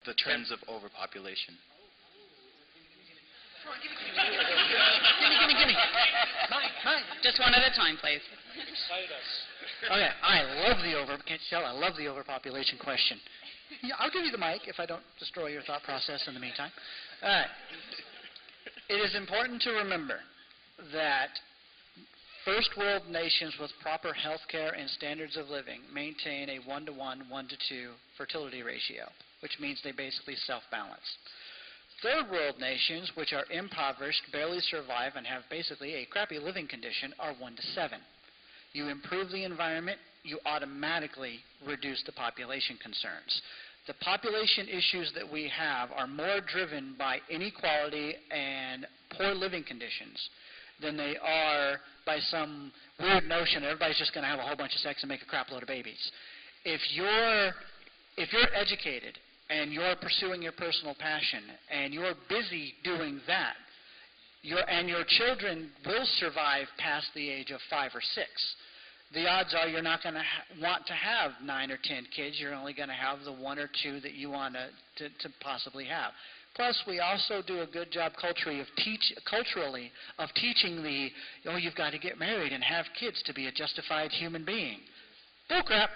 the trends of overpopulation? Gimme. Mine. Just one at a time, please. Excite us. Okay, I love the overpopulation question. Yeah, I'll give you the mic if I don't destroy your thought process in the meantime. All right. It is important to remember that first world nations with proper health care and standards of living maintain a 1-to-1, 1-to-2 fertility ratio, which means they basically self-balance. Third world nations, which are impoverished, barely survive, and have basically a crappy living condition, are 1-to-7. You improve the environment, you automatically reduce the population concerns. The population issues that we have are more driven by inequality and poor living conditions than they are by some weird notion that everybody's just going to have a whole bunch of sex and make a crap load of babies. If you're educated and you're pursuing your personal passion and you're busy doing that, and your children will survive past the age of 5 or 6. The odds are you're not going to want to have 9 or 10 kids. You're only going to have the 1 or 2 that you want to possibly have. Plus, we also do a good job culturally of teaching you've got to get married and have kids to be a justified human being. Bullcrap.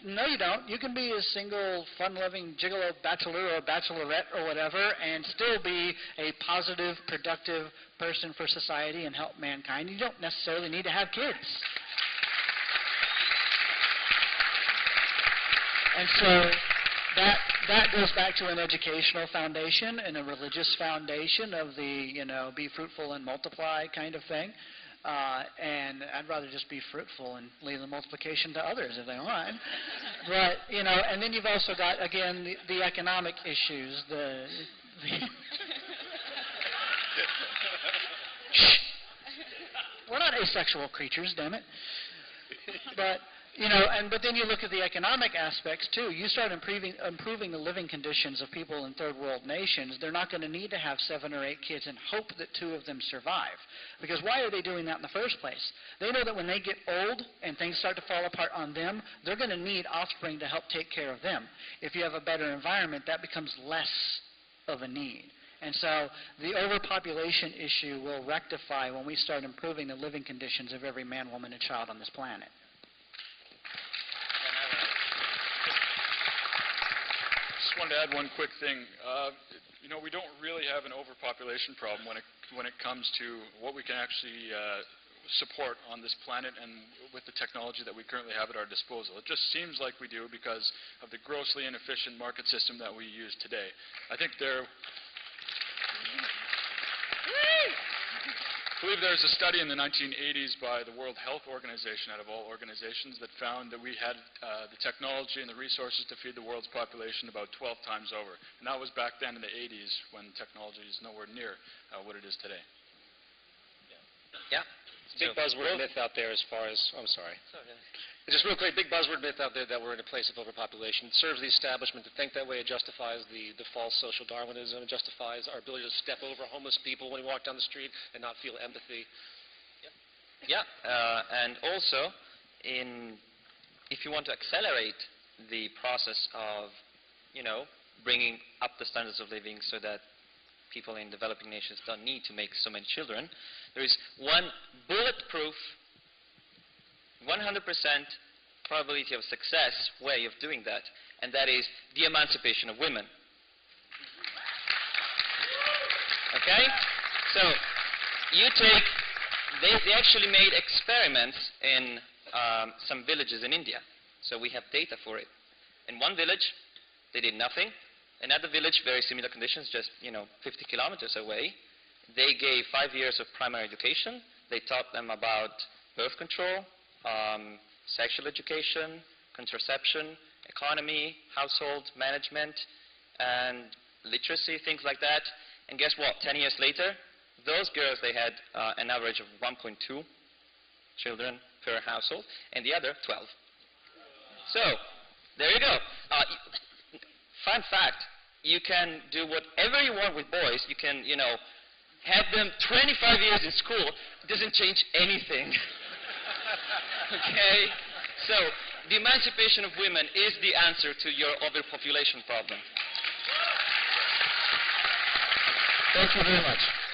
No, you don't. You can be a single, fun-loving gigolo bachelor or bachelorette or whatever and still be a positive, productive person for society and help mankind. You don't necessarily need to have kids. And so that goes back to an educational foundation and a religious foundation of the, be fruitful and multiply kind of thing. And I'd rather just be fruitful and leave the multiplication to others if they want. But, and then you've also got, again, the economic issues. We're not asexual creatures, damn it. But, but then you look at the economic aspects, too. You start improving the living conditions of people in third world nations, they're not going to need to have 7 or 8 kids and hope that 2 of them survive. Because why are they doing that in the first place? They know that when they get old and things start to fall apart on them, they're going to need offspring to help take care of them. If you have a better environment, that becomes less of a need. And so the overpopulation issue will rectify when we start improving the living conditions of every man, woman, and child on this planet. I wanted to add one quick thing. We don't really have an overpopulation problem when it comes to what we can actually support on this planet and with the technology that we currently have at our disposal. It just seems like we do because of the grossly inefficient market system that we use today. I believe there was a study in the 1980s by the World Health Organization, out of all organizations, that found that we had the technology and the resources to feed the world's population about 12 times over. And that was back then in the 80s when technology is nowhere near what it is today. Yeah. Big buzzword myth out there as far as, I'm sorry. Just real quick, big buzzword myth out there that we're in a place of overpopulation. It serves the establishment to think that way. It justifies the false social Darwinism. It justifies our ability to step over homeless people when we walk down the street and not feel empathy. And also, if you want to accelerate the process of, bringing up the standards of living so that people in developing nations don't need to make so many children, there is one bulletproof 100% probability of success way of doing that, and that is the emancipation of women. Okay? So, they actually made experiments in some villages in India. So we have data for it. In one village, they did nothing. Another village, very similar conditions, just 50 kilometers away. They gave 5 years of primary education. They taught them about birth control, sexual education, contraception, economy, household management, and literacy, things like that. And guess what? 10 years later, those girls, they had an average of 1.2 children per household, and the other 12. So, there you go. Fun fact, you can do whatever you want with boys. You can, have them 25 years in school. It doesn't change anything. Okay? So, the emancipation of women is the answer to your overpopulation problem. Thank you very much.